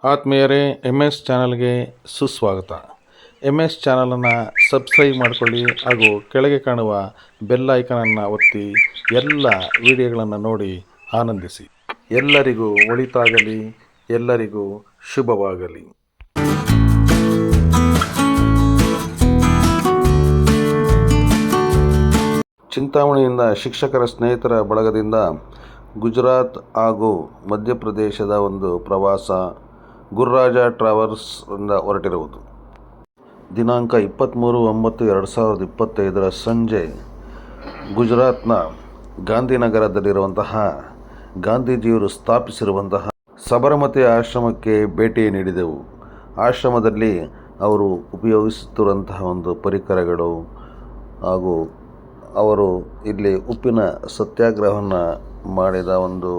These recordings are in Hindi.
ಆತ್ಮೀಯರೇ, MS ಚಾನಲ್ಗೆ ಸುಸ್ವಾಗತ. MS ಚಾನಲನ್ನು ಸಬ್ಸ್ಕ್ರೈಬ್ ಮಾಡಿಕೊಳ್ಳಿ ಹಾಗೂ ಕೆಳಗೆ ಕಾಣುವ ಬೆಲ್ ಐಕನನ್ನು ಒತ್ತಿ ಎಲ್ಲ ವಿಡಿಯೋಗಳನ್ನು ನೋಡಿ ಆನಂದಿಸಿ. ಎಲ್ಲರಿಗೂ ಒಳಿತಾಗಲಿ, ಎಲ್ಲರಿಗೂ ಶುಭವಾಗಲಿ. ಚಿಂತಾಮಣಿಯಿಂದ ಶಿಕ್ಷಕರ ಸ್ನೇಹಿತರ ಬಳಗದಿಂದ ಗುಜರಾತ್ ಹಾಗೂ ಮಧ್ಯಪ್ರದೇಶದ ಒಂದು ಪ್ರವಾಸ ಗುರುರಾಜ ಟ್ರಾವೆಲ್ಸ್ ಇಂದ ಹೊರಟಿರುವುದು. ದಿನಾಂಕ 23/9/2025 ಸಂಜೆ ಗುಜರಾತ್ನ ಗಾಂಧಿನಗರದಲ್ಲಿರುವಂತಹ ಗಾಂಧೀಜಿಯವರು ಸ್ಥಾಪಿಸಿರುವಂತಹ ಸಬರಮತಿ ಆಶ್ರಮಕ್ಕೆ ಭೇಟಿ ನೀಡಿದೆವು. ಆಶ್ರಮದಲ್ಲಿ ಅವರು ಉಪಯೋಗಿಸುತ್ತಿರುವಂತಹ ಒಂದು ಪರಿಕರಗಳು ಹಾಗೂ ಅವರು ಇಲ್ಲಿ ಉಪ್ಪಿನ ಸತ್ಯಾಗ್ರಹವನ್ನು ಮಾಡಿದ ಒಂದು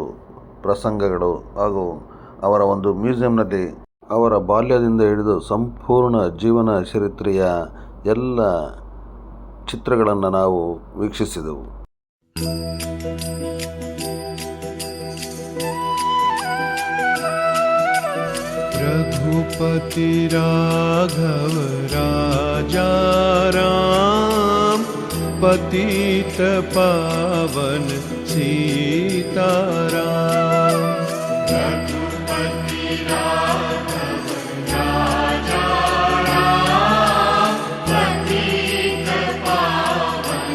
ಪ್ರಸಂಗಗಳು ಹಾಗೂ ಅವರ ಒಂದು ಮ್ಯೂಸಿಯಂನಲ್ಲಿ ಅವರ ಬಾಲ್ಯದಿಂದ ಹಿಡಿದು ಸಂಪೂರ್ಣ ಜೀವನ ಚರಿತ್ರೆಯ ಎಲ್ಲ ಚಿತ್ರಗಳನ್ನು ನಾವು ವೀಕ್ಷಿಸಿದೆವು. रघुपति राघव राजा राम पतित पावन सीताराम. रघुपति राघव राजा राम पतित पावन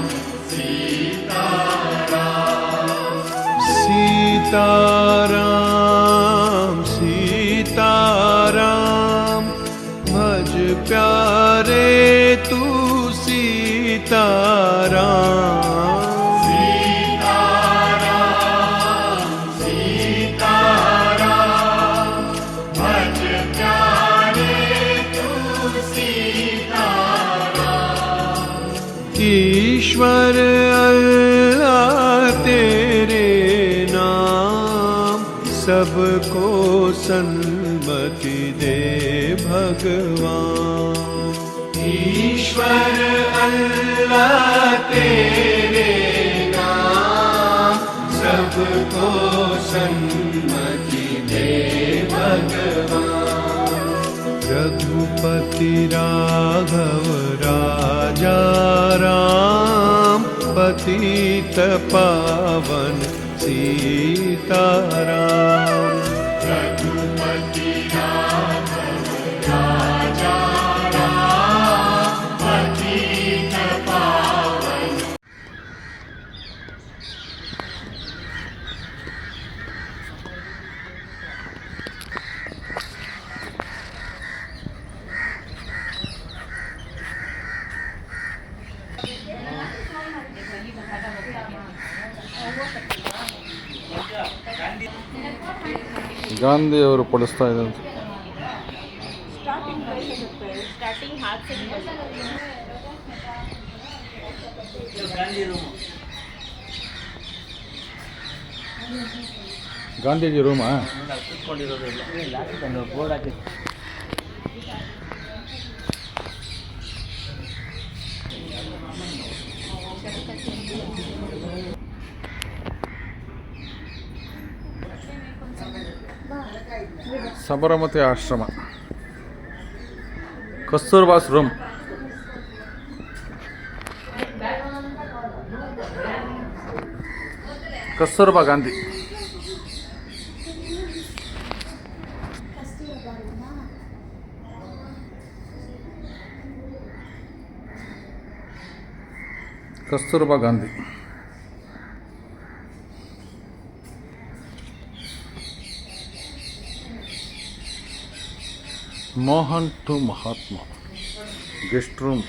सीताराम. सीताराम सीताराम भज प्यारे तू सीताराम. सीताराम सीताराम भज प्यारे तू सीताराम. ईश्वर अल्लाह तेरे नाम सबको सन्मति दे भगवान. ईश्वर अल्लाह तेरे नाम सबको सन्मति दे भगवान. रघुपति राघव राजा राम पतित पावन सीताराम. रघुपति राघव राजा राम पतित पावन. ಗಾಂಧಿಯವರು ಪಡಿಸ್ತಾ ಇದ್ದಾರೆ. ಗಾಂಧೀಜಿ ರೂಮಾ Sabarmati Ashram, Kasturba's room. Kasturba Gandhi. Kasturba Gandhi. Mohan to Mahatma guest room.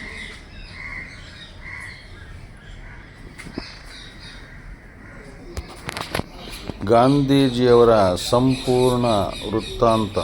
ಗಾಂಧೀಜಿಯವರ ಸಂಪೂರ್ಣ ವೃತ್ತಾಂತ.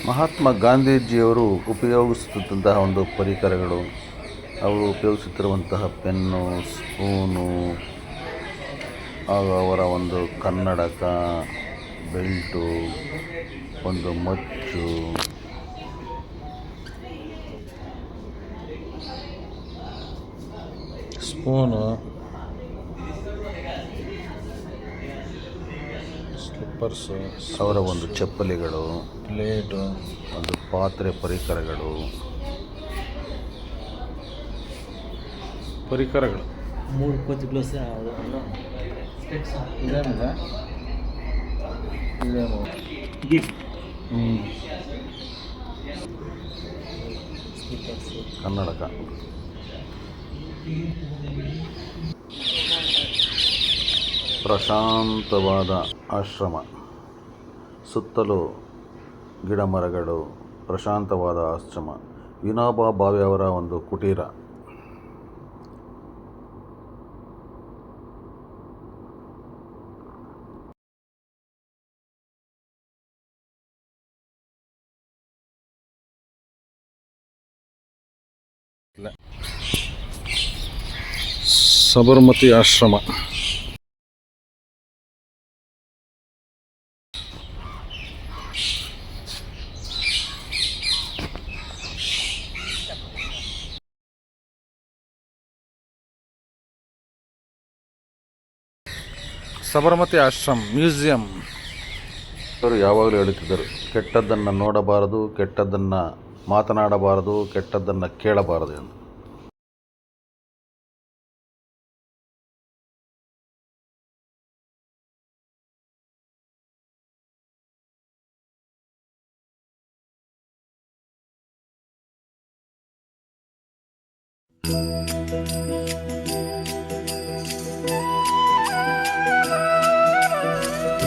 ಮಹಾತ್ಮ ಗಾಂಧೀಜಿಯವರು ಉಪಯೋಗಿಸುತ್ತಿದ್ದಂತಹ ಒಂದು ಪರಿಕರಗಳು, ಅವರು ಉಪಯೋಗಿಸುತ್ತಿರುವಂತಹ ಪೆನ್ನು, ಸ್ಪೂನು, ಅವರ ಒಂದು ಕನ್ನಡಕ, ಬೆಲ್ಟು, ಒಂದು ಮಚ್ಚು, ಸ್ಪೂನು, ಸ್ಲಿಪ್ಪರ್ಸು, ಅವರ ಒಂದು ಚಪ್ಪಲಿಗಳು, ಪ್ಲೇಟು, ಒಂದು ಪಾತ್ರೆ ಪರಿಕರಗಳು, ಮೂರು ಕೋತಿ ಪ್ಲಸ್ ಗಿಫ್ಟ್ ಕನ್ನಡಕ. ಪ್ರಶಾಂತವಾದ ಆಶ್ರಮ, ಸುತ್ತಲೂ ಗಿಡ ಮರಗಳು, ಪ್ರಶಾಂತವಾದ ಆಶ್ರಮ. ವಿನೋಬಾ ಭಾವೆ ಅವರ ಒಂದು ಕುಟೀರ. ಸಬರ್ಮತಿ ಆಶ್ರಮ. ಸಬರ್ಮತಿ ಆಶ್ರಮ ಮ್ಯೂಸಿಯಂ. ಅವರು ಯಾವಾಗಲೂ ಹೇಳುತ್ತಿದ್ದರು, ಕೆಟ್ಟದ್ದನ್ನು ನೋಡಬಾರದು, ಕೆಟ್ಟದ್ದನ್ನು ಮಾತನಾಡಬಾರದು, ಕೆಟ್ಟದ್ದನ್ನು ಕೇಳಬಾರದು ಎಂದು.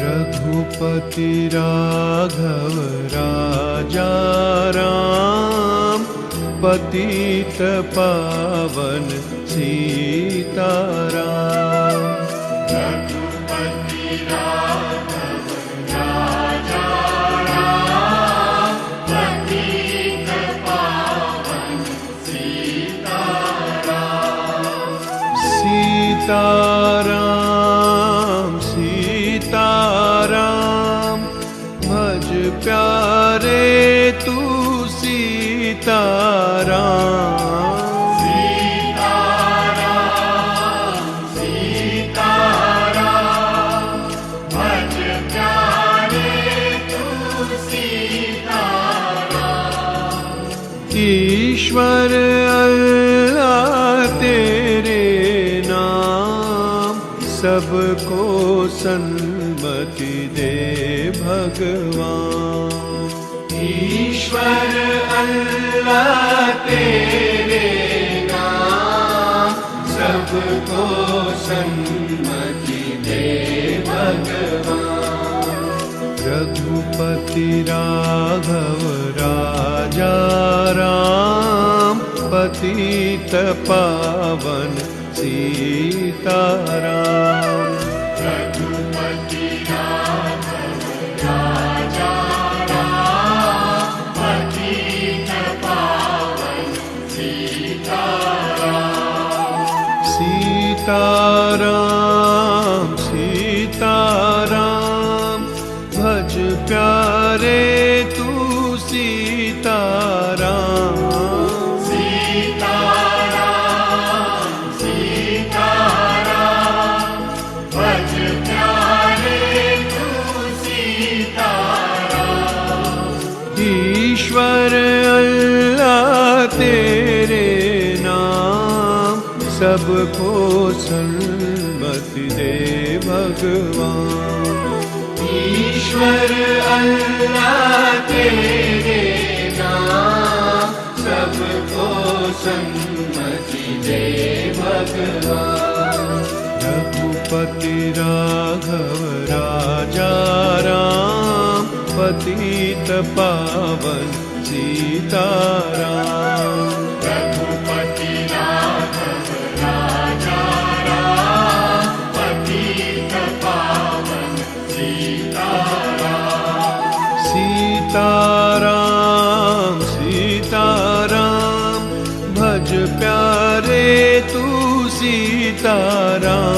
रघुपति राघव राजा राम, पतित पावन सीताराम। रघुपति राघव राजा राम, पतित पावन सीताराम। सीताराम सीताराम, भज प्यारे तू सीताराम। सीताराम सीताराम, भज प्यारे तू सीताराम। ईश्वर अल्लाह तेरे नाम, सबको सन्मति दे भगवान। ईश्वर अल्लाह तेरे नाम, सबको सन्मति दे भगवान। रघुपति राघव राजा राम, पतित पावन सीताराम। रघुपति राघव राजा राम, पतित पावन सीताराम। सीताराम सीताराम, भज प्यारे तू सीताराम। ईश्वर अल्लाह तेरे नाम, सबको सन्मति दे भगवान। ईश्वर अल्लाह तेरे नाम, सबको सन्मति दे भगवान। रघुपति राघव राजा राम, पतित पावन सीताराम। रघुपति राघव राजा राम, पतित पावन सीताराम। सीताराम सीताराम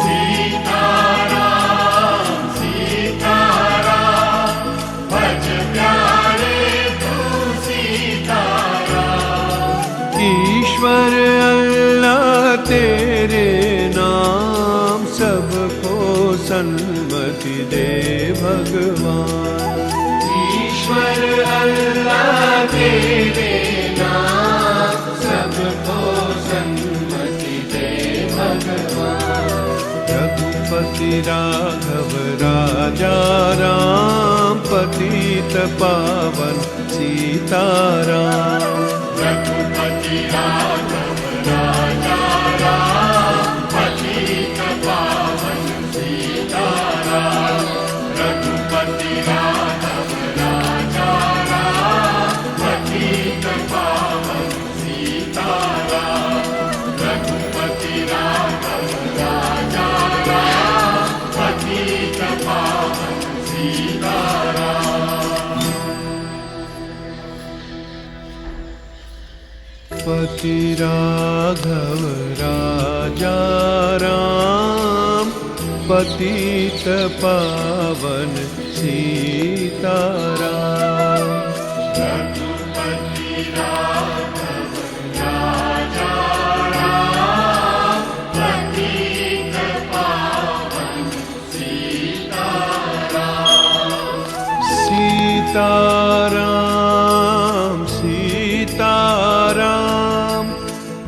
सीताराम सीताराम भज प्यारे तू सीताराम। ईश्वर अल्लाह तेरे नाम सबको सन्मति दे भगवान। ईश्वर अल्लाह तेरे नाम सबको सन्मति दे भगवान। रघुपति राघव राजा राम पतित पावन सीताराम। रघुपति राघव राजा राम पतित पावन सीताराम। रघुपति राघव राजा राम पतित पावन सीताराम। रघुपति राघव राजा राम पतित पावन सीताराम। पति राघव राजा राम पतित पावन सीताराम। रघुपति राघव राजा राम पतित पावन सीताराम। सीताराम सीताराम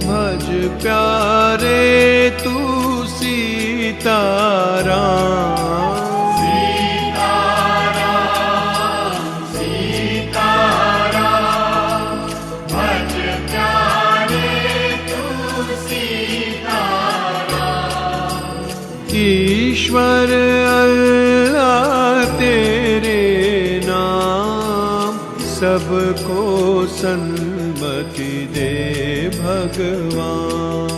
भज प्यारे तू सीताराम। सीताराम सीताराम भज प्यारे तू सीताराम। ईश्वर अल्लाह तेरे नाम सबको सन्मति दे भगवान।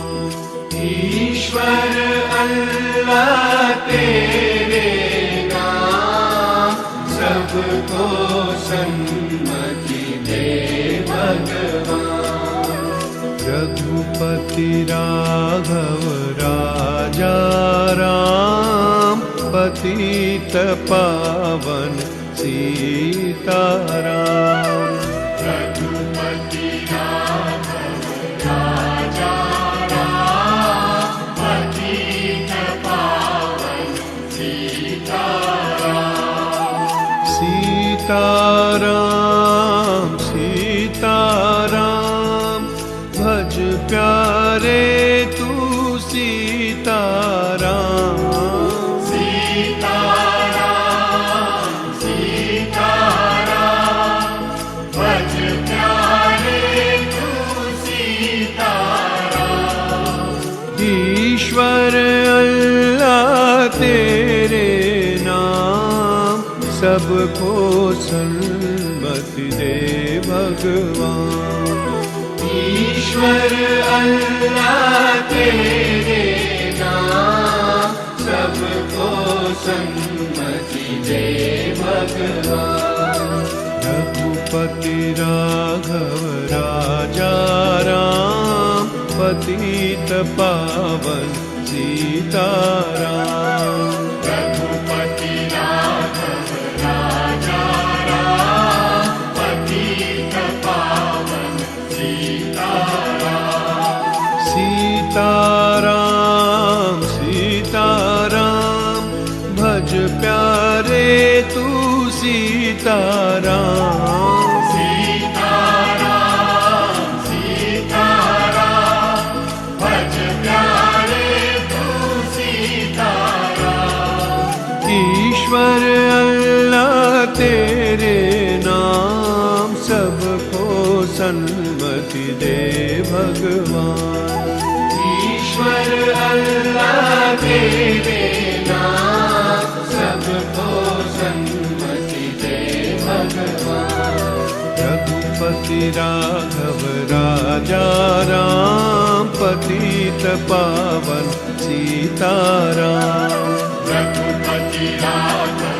ईश्वर अल्लाह तेरे नाम सबको सन्मति दे भगवान। रघुपति राघव राजा राम पतित पावन सीताराम। रघुपति राघव राजा राम पतित पावन सीताराम। सीताराम सीताराम भज प्यारे तू सीताराम। सीताराम सीताराम भज प्यारे तू सीताराम। ईश्वर अल्लाह तेरे नाम सबको सन्मति दे भगवान। ईश्वर अल्लाह तेरे नाम सबको सन्मति दे भगवान। रघुपति राघव राजा राम पतित पावन सीताराम। रघुपति राघव राजा राम पतित पावन सीताराम। सीताराम सीताराम भज प्यारे तू सीताराम। सीताराम सीताराम भज प्यारे तू सीताराम। ईश्वर अल्लाह तेरे नाम सबको सन्मति दे भगवान। ईश्वर अल्लाह तेरे नाम सबको सन्मति दे भगवान। रघुपति राघव राजा राम पतित पावन सीताराम। रघुपति राघव